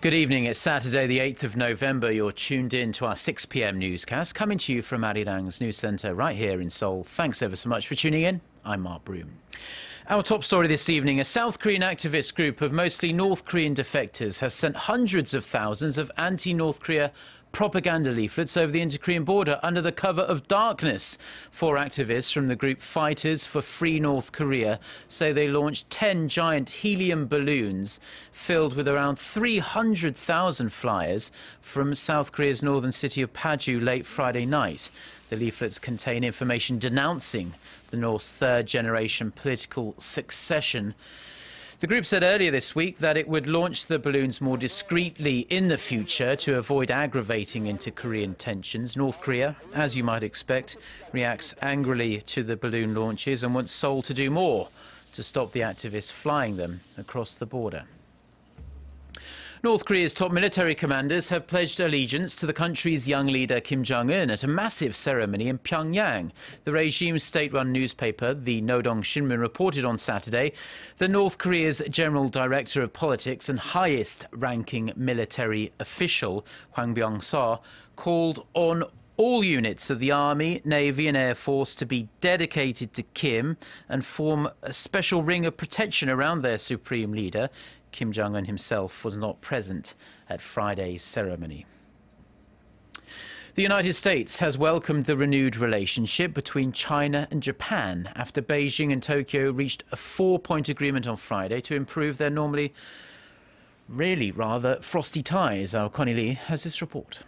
Good evening. It's Saturday, the 8th of November. You're tuned in to our 6 p.m. newscast, coming to you from Arirang's news centre right here in Seoul. Thanks ever so much for tuning in. I'm Mark Broome. Our top story this evening, a South Korean activist group of mostly North Korean defectors has sent hundreds of thousands of anti-North Korea propaganda leaflets over the inter-Korean border under the cover of darkness. 4 activists from the group Fighters for Free North Korea say they launched 10 giant helium balloons filled with around 300,000 flyers from South Korea's northern city of Paju late Friday night. The leaflets contain information denouncing the North's third-generation political succession. The group said earlier this week that it would launch the balloons more discreetly in the future to avoid aggravating inter-Korean tensions. North Korea, as you might expect, reacts angrily to the balloon launches and wants Seoul to do more to stop the activists flying them across the border. North Korea's top military commanders have pledged allegiance to the country's young leader Kim Jong-un at a massive ceremony in Pyongyang. The regime's state-run newspaper, the Nodong Shinmun, reported on Saturday that North Korea's General Director of Politics and highest-ranking military official, Hwang Byung-seo, called on all units of the Army, Navy and Air Force to be dedicated to Kim and form a special ring of protection around their supreme leader. Kim Jong-un himself was not present at Friday's ceremony. The United States has welcomed the renewed relationship between China and Japan after Beijing and Tokyo reached a 4-point agreement on Friday to improve their normally really rather frosty ties. Our Connie Lee has this report.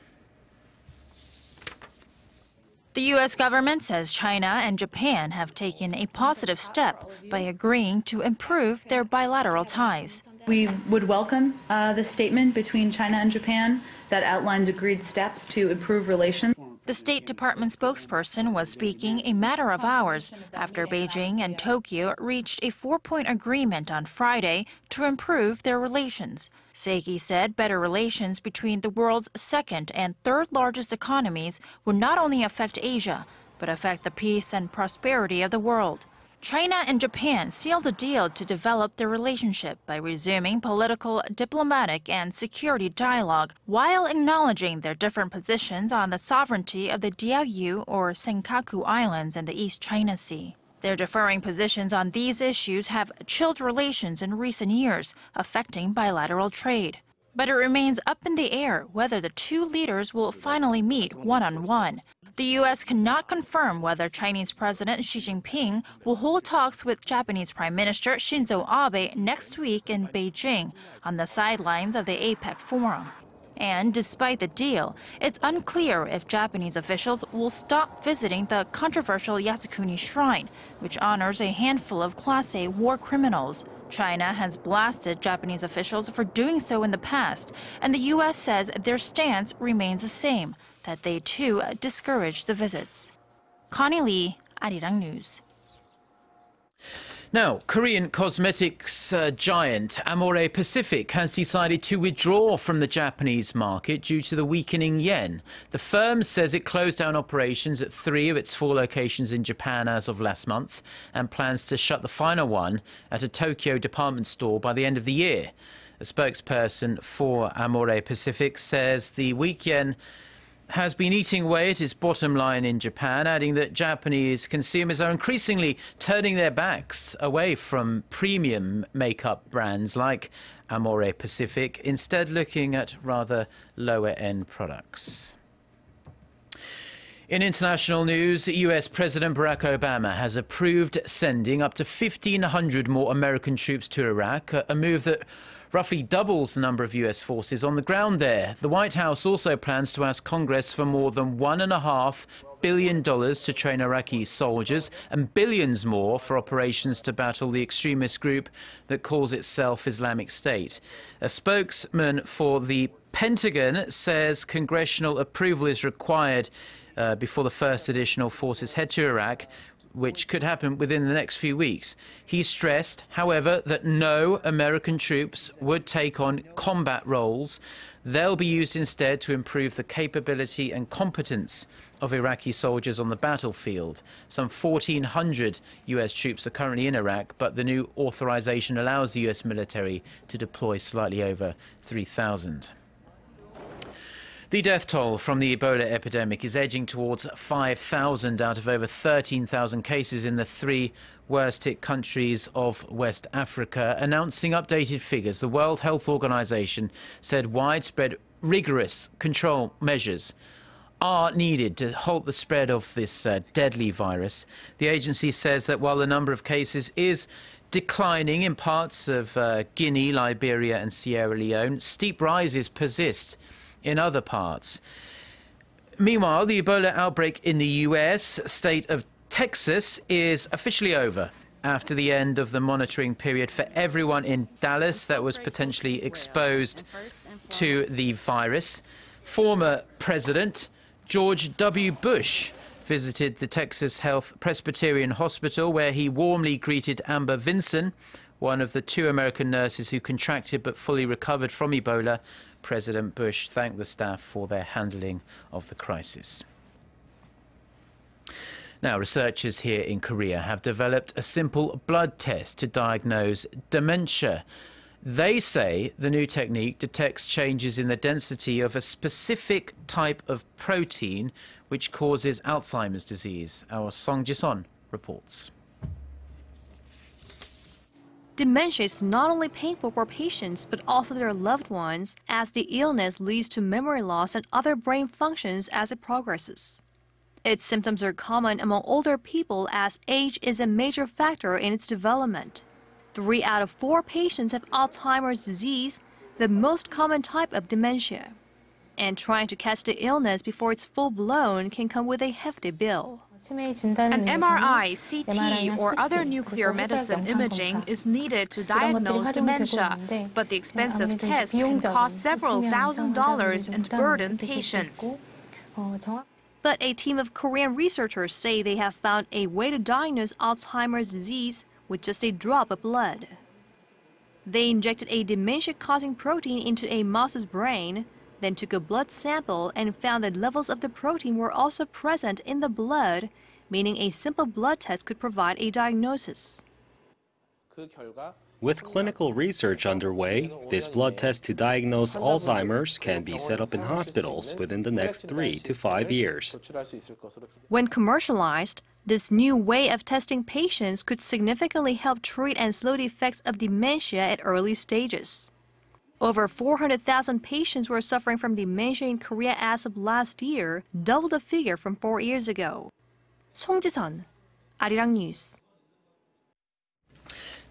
The U.S. government says China and Japan have taken a positive step by agreeing to improve their bilateral ties. We would welcome the statement between China and Japan that outlines agreed steps to improve relations. The State Department spokesperson was speaking a matter of hours after Beijing and Tokyo reached a 4-point agreement on Friday to improve their relations. Seiki said better relations between the world's second and third largest economies would not only affect Asia, but affect the peace and prosperity of the world. China and Japan sealed a deal to develop their relationship by resuming political, diplomatic, and security dialogue while acknowledging their different positions on the sovereignty of the Diaoyu or Senkaku Islands in the East China Sea. Their differing positions on these issues have chilled relations in recent years, affecting bilateral trade. But it remains up in the air whether the two leaders will finally meet one-on-one. The U.S. cannot confirm whether Chinese President Xi Jinping will hold talks with Japanese Prime Minister Shinzo Abe next week in Beijing on the sidelines of the APEC forum. And despite the deal, it's unclear if Japanese officials will stop visiting the controversial Yasukuni Shrine, which honors a handful of Class A war criminals. China has blasted Japanese officials for doing so in the past, and the U.S. says their stance remains the same, that they too discourage the visits. Connie Lee, Arirang News. Now, Korean cosmetics giant Amore Pacific has decided to withdraw from the Japanese market due to the weakening yen. The firm says it closed down operations at 3 of its 4 locations in Japan as of last month and plans to shut the final one at a Tokyo department store by the end of the year. A spokesperson for Amore Pacific says the weak yen has been eating away at its bottom line in Japan, adding that Japanese consumers are increasingly turning their backs away from premium makeup brands like Amore Pacific, instead looking at rather lower-end products. In international news, US President Barack Obama has approved sending up to 1,500 more American troops to Iraq, a move that roughly doubles the number of US forces on the ground there. The White House also plans to ask Congress for more than $1.5 billion to train Iraqi soldiers and billions more for operations to battle the extremist group that calls itself Islamic State. A spokesman for the Pentagon says congressional approval is required before the first additional forces head to Iraq, which could happen within the next few weeks. He stressed, however, that no American troops would take on combat roles. They'll be used instead to improve the capability and competence of Iraqi soldiers on the battlefield. Some 1,400 US troops are currently in Iraq, but the new authorization allows the US military to deploy slightly over 3,000. The death toll from the Ebola epidemic is edging towards 5,000 out of over 13,000 cases in the three worst-hit countries of West Africa. Announcing updated figures, the World Health Organization said widespread, rigorous control measures are needed to halt the spread of this deadly virus. The agency says that while the number of cases is declining in parts of Guinea, Liberia and Sierra Leone, steep rises persist in other parts. Meanwhile, the Ebola outbreak in the US state of Texas is officially over after the end of the monitoring period for everyone in Dallas that was potentially exposed to the virus. Former President George W. Bush visited the Texas Health Presbyterian Hospital, where he warmly greeted Amber Vinson, one of the 2 American nurses who contracted but fully recovered from Ebola. President Bush thanked the staff for their handling of the crisis. Now, researchers here in Korea have developed a simple blood test to diagnose dementia. They say the new technique detects changes in the density of a specific type of protein which causes Alzheimer's disease. Our Song Ji-son reports. Dementia is not only painful for patients, but also their loved ones, as the illness leads to memory loss and other brain functions as it progresses. Its symptoms are common among older people, as age is a major factor in its development. 3 out of 4 patients have Alzheimer's disease, the most common type of dementia. And trying to catch the illness before it's full-blown can come with a hefty bill. An MRI, CT, or other nuclear medicine imaging is needed to diagnose dementia, but the expensive test can cost several $1,000s and burden patients. But a team of Korean researchers say they have found a way to diagnose Alzheimer's disease with just a drop of blood. They injected a dementia-causing protein into a mouse's brain, then took a blood sample and found that levels of the protein were also present in the blood, meaning a simple blood test could provide a diagnosis. With clinical research underway, this blood test to diagnose Alzheimer's can be set up in hospitals within the next 3 to 5 years. When commercialized, this new way of testing patients could significantly help treat and slow the effects of dementia at early stages. Over 400,000 patients were suffering from dementia in Korea as of last year, double the figure from 4 years ago. Song Ji-son, Arirang News.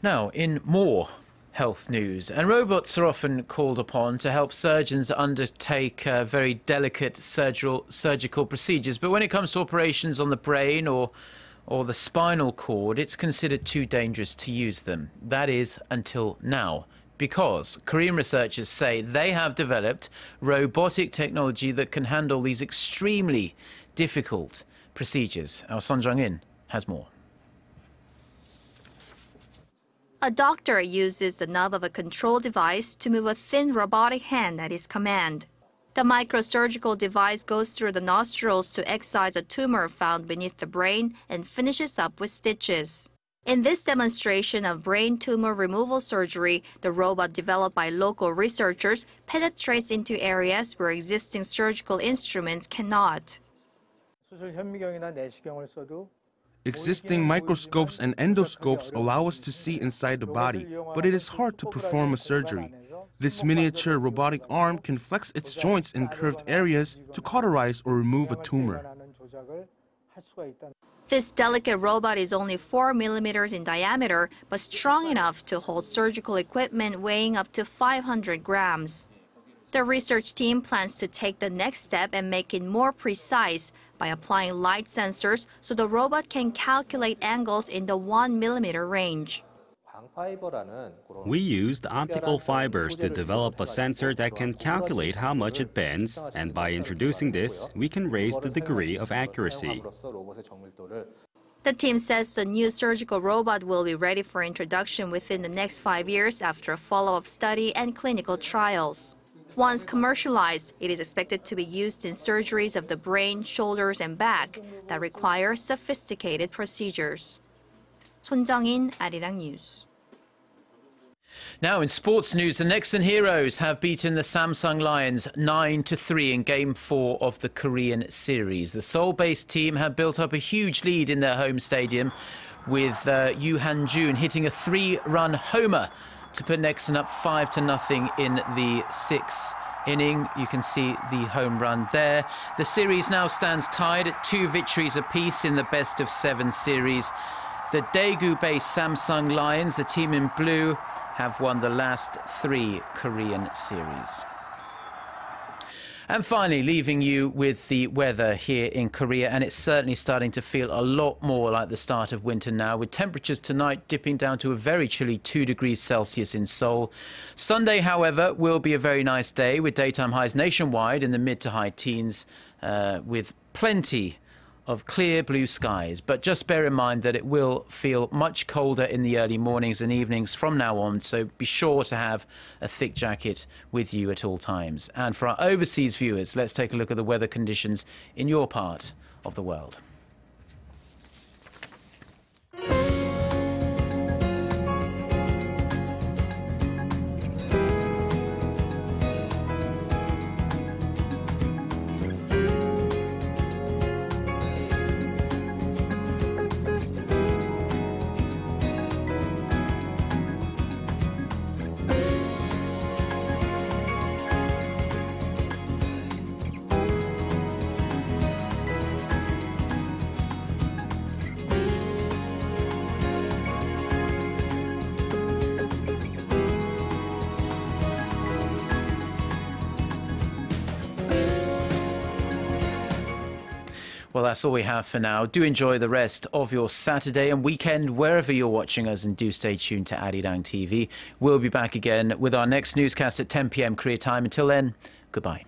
Now, in more health news, and robots are often called upon to help surgeons undertake very delicate surgical procedures, but when it comes to operations on the brain or the spinal cord, it's considered too dangerous to use them. That is, until now, because Korean researchers say they have developed robotic technology that can handle these extremely difficult procedures. Our Son Jung-in has more. A doctor uses the knob of a control device to move a thin robotic hand at his command. The microsurgical device goes through the nostrils to excise a tumor found beneath the brain and finishes up with stitches. In this demonstration of brain tumor removal surgery, the robot developed by local researchers penetrates into areas where existing surgical instruments cannot. Existing microscopes and endoscopes allow us to see inside the body, but it is hard to perform a surgery. This miniature robotic arm can flex its joints in curved areas to cauterize or remove a tumor. This delicate robot is only 4 millimeters in diameter, but strong enough to hold surgical equipment weighing up to 500 grams. The research team plans to take the next step and make it more precise by applying light sensors so the robot can calculate angles in the 1 millimeter range. We used optical fibers to develop a sensor that can calculate how much it bends, and by introducing this, we can raise the degree of accuracy. The team says the new surgical robot will be ready for introduction within the next 5 years after a follow-up study and clinical trials. Once commercialized, it is expected to be used in surgeries of the brain, shoulders, and back that require sophisticated procedures. 손정인, Arirang News. Now in sports news, the Nexen Heroes have beaten the Samsung Lions 9-3 in Game 4 of the Korean series. The Seoul-based team have built up a huge lead in their home stadium, with Yoo Han-jun hitting a 3-run homer to put Nexen up 5-0 in the 6th inning. You can see the home run there. The series now stands tied at 2 victories apiece in the best-of-7 series. The Daegu-based Samsung Lions, the team in blue, have won the last 3 Korean series. And finally, leaving you with the weather here in Korea, and it's certainly starting to feel a lot more like the start of winter now, with temperatures tonight dipping down to a very chilly 2 degrees Celsius in Seoul. Sunday, however, will be a very nice day, with daytime highs nationwide in the mid to high teens, with plenty of clear blue skies. But just bear in mind that it will feel much colder in the early mornings and evenings from now on, so be sure to have a thick jacket with you at all times. And for our overseas viewers, let's take a look at the weather conditions in your part of the world. Well, that's all we have for now. Do enjoy the rest of your Saturday and weekend wherever you're watching us, and do stay tuned to Arirang TV. We'll be back again with our next newscast at 10 p.m. Korea time. Until then, goodbye.